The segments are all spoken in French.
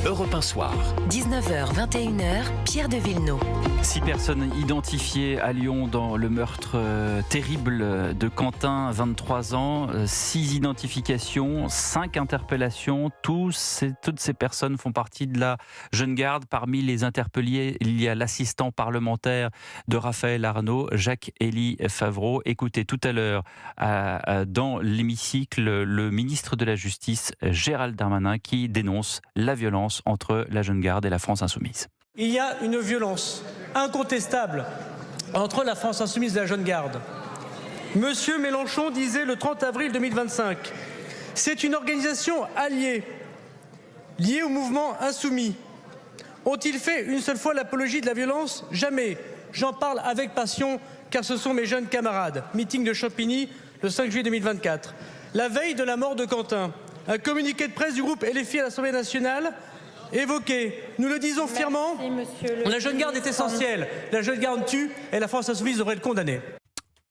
Europe 1 Soir. 19h, 21h, Pierre de Villeneuve. 6 personnes identifiées à Lyon dans le meurtre terrible de Quentin, 23 ans. 6 identifications, 5 interpellations. Toutes ces personnes font partie de la jeune garde. Parmi les interpellés, il y a l'assistant parlementaire de Raphaël Arnaud, Jacques-Élie Favreau. Écoutez tout à l'heure dans l'hémicycle le ministre de la Justice, Gérald Darmanin, qui dénonce la violence entre la jeune garde et la France insoumise. Il y a une violence incontestable entre la France insoumise et la jeune garde. Monsieur Mélenchon disait le 30 avril 2025, c'est une organisation alliée, liée au mouvement insoumis. Ont-ils fait une seule fois l'apologie de la violence? Jamais. J'en parle avec passion car ce sont mes jeunes camarades. Meeting de Champigny le 5 juillet 2024. La veille de la mort de Quentin, un communiqué de presse du groupe LFI à l'Assemblée nationale évoqué. Nous le disons fièrement, la jeune garde est essentielle. La jeune garde tue et la France insoumise devrait le condamner.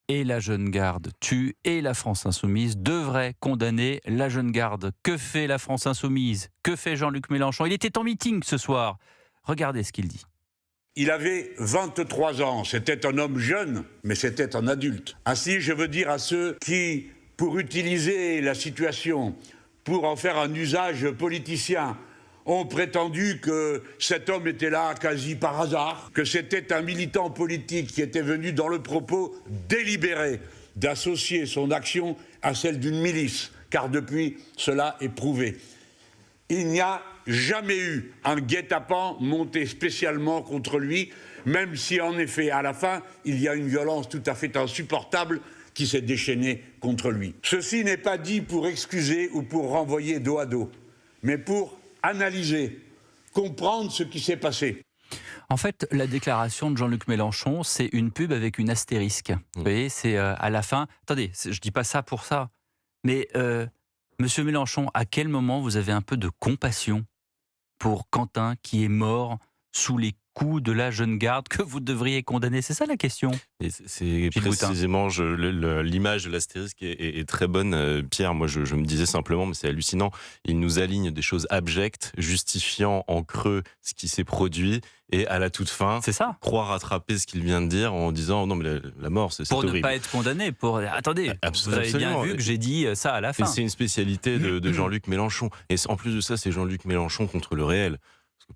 Et la jeune garde tue et la France insoumise devrait condamner la jeune garde. Que fait la France insoumise? Que fait Jean-Luc Mélenchon? Il était en meeting ce soir. Regardez ce qu'il dit. Il avait 23 ans, c'était un homme jeune, mais c'était un adulte. Ainsi, je veux dire à ceux qui, pour utiliser la situation, pour en faire un usage politicien, ont prétendu que cet homme était là quasi par hasard, que c'était un militant politique qui était venu dans le propos délibéré d'associer son action à celle d'une milice, car depuis, cela est prouvé. Il n'y a jamais eu un guet-apens monté spécialement contre lui, même si en effet, à la fin, il y a une violence tout à fait insupportable qui s'est déchaînée contre lui. Ceci n'est pas dit pour excuser ou pour renvoyer dos à dos, mais pour analyser, comprendre ce qui s'est passé. En fait, la déclaration de Jean-Luc Mélenchon, c'est une pub avec une astérisque. Vous voyez, c'est à la fin... Attendez, je dis pas ça pour ça, mais Monsieur Mélenchon, à quel moment vous avez un peu de compassion pour Quentin qui est mort sous les coups de la jeune garde que vous devriez condamner? C'est ça la question. Et c'est précisément l'image de l'astérisque est très bonne, Pierre. Moi, je me disais simplement, mais c'est hallucinant, il nous aligne des choses abjectes, justifiant en creux ce qui s'est produit, et à la toute fin, c'est ça. Croire rattraper ce qu'il vient de dire en disant non, mais la mort, c'est horrible. Pour ne pas être condamné. Attendez, vous avez bien vu que j'ai dit ça à la fin. C'est une spécialité de Jean-Luc Mélenchon. Et en plus de ça, c'est Jean-Luc Mélenchon contre le réel.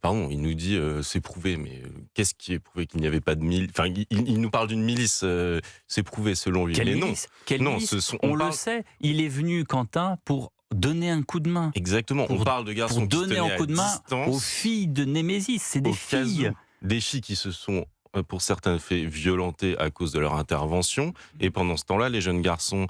Pardon, il nous dit c'est prouvé, mais qu'est-ce qui est prouvé? Qu'il n'y avait pas de milice? Enfin, il nous parle d'une milice, c'est prouvé selon lui. Quelle mais milice? Non, milice? On le sait, il est venu, Quentin, pour donner un coup de main. Exactement, on parle de garçons pour donner un coup de main aux filles de Némésis, c'est des filles. Des filles qui se sont, pour certains, fait violenter à cause de leur intervention, et pendant ce temps-là, les jeunes garçons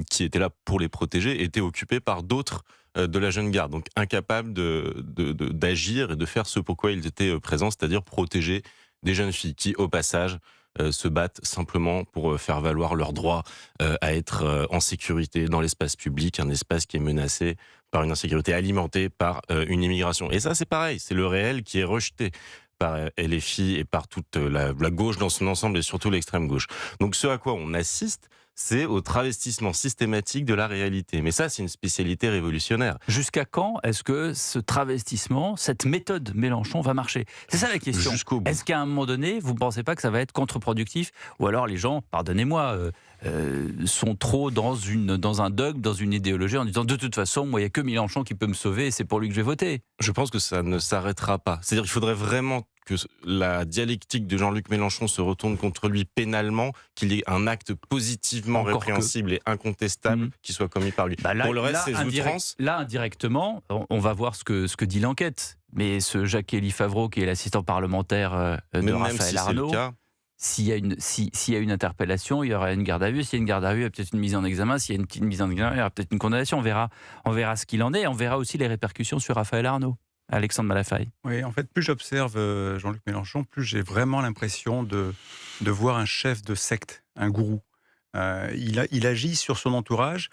qui étaient là pour les protéger étaient occupés par d'autres de la jeune garde, donc incapables d'agir et de faire ce pourquoi ils étaient présents, c'est-à-dire protéger des jeunes filles qui, au passage, se battent simplement pour faire valoir leur droit à être en sécurité dans l'espace public, un espace qui est menacé par une insécurité alimentée par une immigration. Et ça, c'est pareil, c'est le réel qui est rejeté par LFI et par toute la gauche dans son ensemble et surtout l'extrême gauche. Donc ce à quoi on assiste, c'est au travestissement systématique de la réalité. Mais ça, c'est une spécialité révolutionnaire. Jusqu'à quand est-ce que ce travestissement, cette méthode Mélenchon va marcher? C'est ça la question. Jusqu'au bout. Est-ce qu'à un moment donné, vous ne pensez pas que ça va être contre-productif? Ou alors les gens, pardonnez-moi, sont trop dans un dogme, dans une idéologie, en disant de toute façon, moi, il n'y a que Mélenchon qui peut me sauver et c'est pour lui que je vais voter. Je pense que ça ne s'arrêtera pas. C'est-à-dire qu'il faudrait vraiment que la dialectique de Jean-Luc Mélenchon se retourne contre lui pénalement, qu'il y ait un acte positivement répréhensible et incontestable qui soit commis par lui. Pour le reste, ces outrances... Là, indirectement, on va voir ce que dit l'enquête. Mais ce Jacques-Élie Favreau, qui est l'assistant parlementaire de Raphaël Arnaud, s'il y a une interpellation, il y aura une garde à vue. S'il y a une garde à vue, il y a peut-être une mise en examen. S'il y a une mise en examen, il y aura peut-être une condamnation. On verra ce qu'il en est. On verra aussi les répercussions sur Raphaël Arnaud. Alexandre Malafaille. Oui, en fait, plus j'observe Jean-Luc Mélenchon, plus j'ai vraiment l'impression de voir un chef de secte, un gourou. Il agit sur son entourage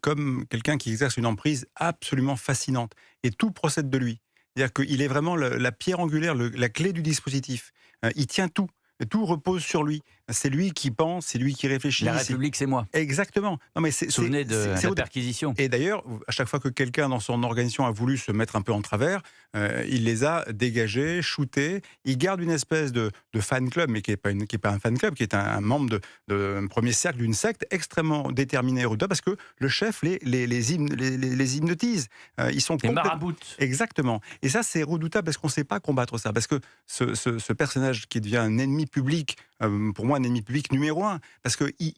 comme quelqu'un qui exerce une emprise absolument fascinante. Et tout procède de lui. C'est-à-dire qu'il est vraiment la pierre angulaire, la clé du dispositif. Il tient tout. Et tout repose sur lui. C'est lui qui pense, c'est lui qui réfléchit. La République, c'est moi. Exactement. Non, mais Vous vous souvenez de la perquisition. Et d'ailleurs, à chaque fois que quelqu'un dans son organisation a voulu se mettre un peu en travers, il les a dégagés, shootés. Il garde une espèce de fan club, mais qui n'est pas un fan club, qui est un membre un premier cercle d'une secte extrêmement déterminé et redoutable, parce que le chef les hypnotise. Ils sont Les maraboutes. Exactement. Et ça, c'est redoutable parce qu'on ne sait pas combattre ça. Parce que ce personnage qui devient un ennemi public, pour moi, un ennemi public numéro 1, parce qu'il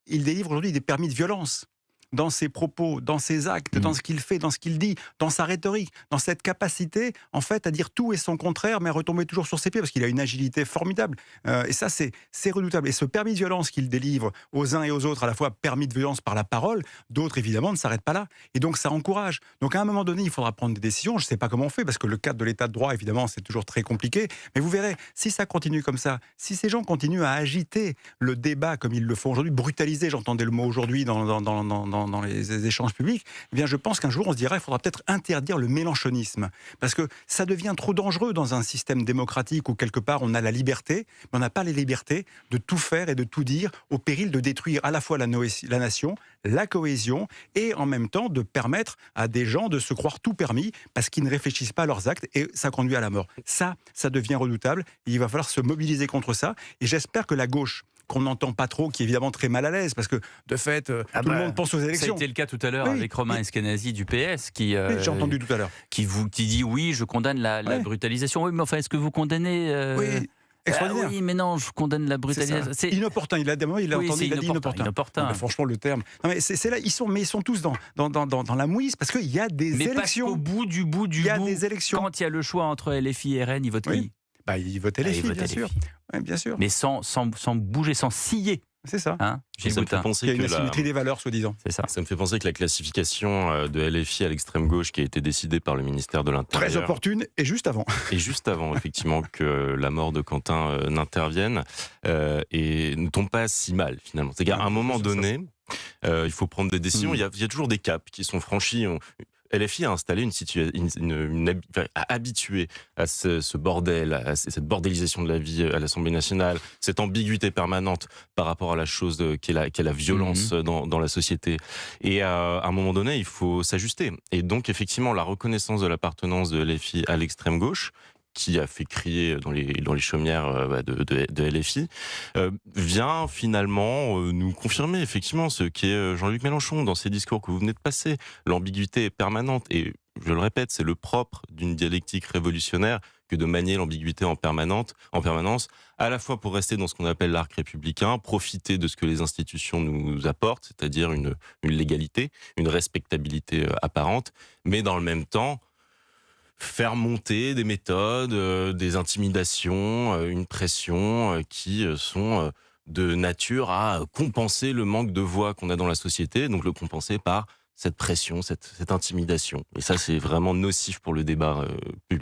délivre aujourd'hui des permis de violence dans ses propos, dans ses actes, dans ce qu'il fait, dans ce qu'il dit, dans sa rhétorique, dans cette capacité, en fait, à dire tout et son contraire, mais à retomber toujours sur ses pieds, parce qu'il a une agilité formidable. Et ça, c'est redoutable. Et ce permis de violence qu'il délivre aux uns et aux autres, à la fois permis de violence par la parole, d'autres, évidemment, ne s'arrêtent pas là. Et donc, ça encourage. Donc, à un moment donné, il faudra prendre des décisions. Je ne sais pas comment on fait, parce que le cadre de l'état de droit, évidemment, c'est toujours très compliqué. Mais vous verrez, si ça continue comme ça, si ces gens continuent à agiter le débat comme ils le font aujourd'hui, brutaliser, j'entendais le mot aujourd'hui dans les échanges publics, eh bien je pense qu'un jour on se dira il faudra peut-être interdire le mélenchonisme, parce que ça devient trop dangereux dans un système démocratique où quelque part on a la liberté, mais on n'a pas la liberté de tout faire et de tout dire au péril de détruire à la fois la nation, la cohésion, et en même temps de permettre à des gens de se croire tout permis parce qu'ils ne réfléchissent pas à leurs actes, et ça conduit à la mort. Ça devient redoutable, et il va falloir se mobiliser contre ça, et j'espère que la gauche, qu'on n'entend pas trop, qui est évidemment très mal à l'aise, parce que de fait, tout le monde pense aux élections. Ça a été le cas tout à l'heure avec Romain Eskenazi du PS, qui j'ai entendu tout à l'heure. Qui dit oui, je condamne la brutalisation. Oui, mais enfin, est-ce que vous condamnez Oui. Extraordinaire. Oui, mais non, je condamne la brutalisation. C'est inopportun. Il a dit inopportun. Inopportun. Non, mais franchement, le terme. Non, mais c'est là, ils sont tous dans la mouise, parce qu'il y a des élections. Mais parce qu'au bout du bout, il y a des élections. Quand il y a le choix entre LFI et RN, ils votent qui ? Ils votent LFI, bien sûr. Ouais, bien sûr. Mais sans bouger, sans scier. C'est ça. Ça me fait penser qu'il y a une asymétrie des valeurs, soi-disant. C'est ça. Ça me fait penser que la classification de LFI à l'extrême gauche, qui a été décidée par le ministère de l'Intérieur, très opportune, et juste avant. Et juste avant, effectivement, que la mort de Quentin n'intervienne, et ne tombe pas si mal, finalement. C'est qu'à un moment donné, il faut prendre des décisions. Il y a toujours des caps qui sont franchis. LFI a installé a habitué à ce bordel, à cette bordélisation de la vie à l'Assemblée nationale, cette ambiguïté permanente par rapport à la chose qu'est la violence dans la société. Et à un moment donné, il faut s'ajuster. Et donc, effectivement, la reconnaissance de l'appartenance de LFI à l'extrême gauche, qui a fait crier dans les chaumières de LFI, vient finalement nous confirmer effectivement ce qu'est Jean-Luc Mélenchon dans ses discours que vous venez de passer. L'ambiguïté est permanente, et je le répète, c'est le propre d'une dialectique révolutionnaire que de manier l'ambiguïté en permanence, à la fois pour rester dans ce qu'on appelle l'arc républicain, profiter de ce que les institutions nous apportent, c'est-à-dire une légalité, une respectabilité apparente, mais dans le même temps, faire monter des méthodes, des intimidations, une pression qui sont de nature à compenser le manque de voix qu'on a dans la société, donc le compenser par cette pression, cette intimidation. Et ça, c'est vraiment nocif pour le débat public.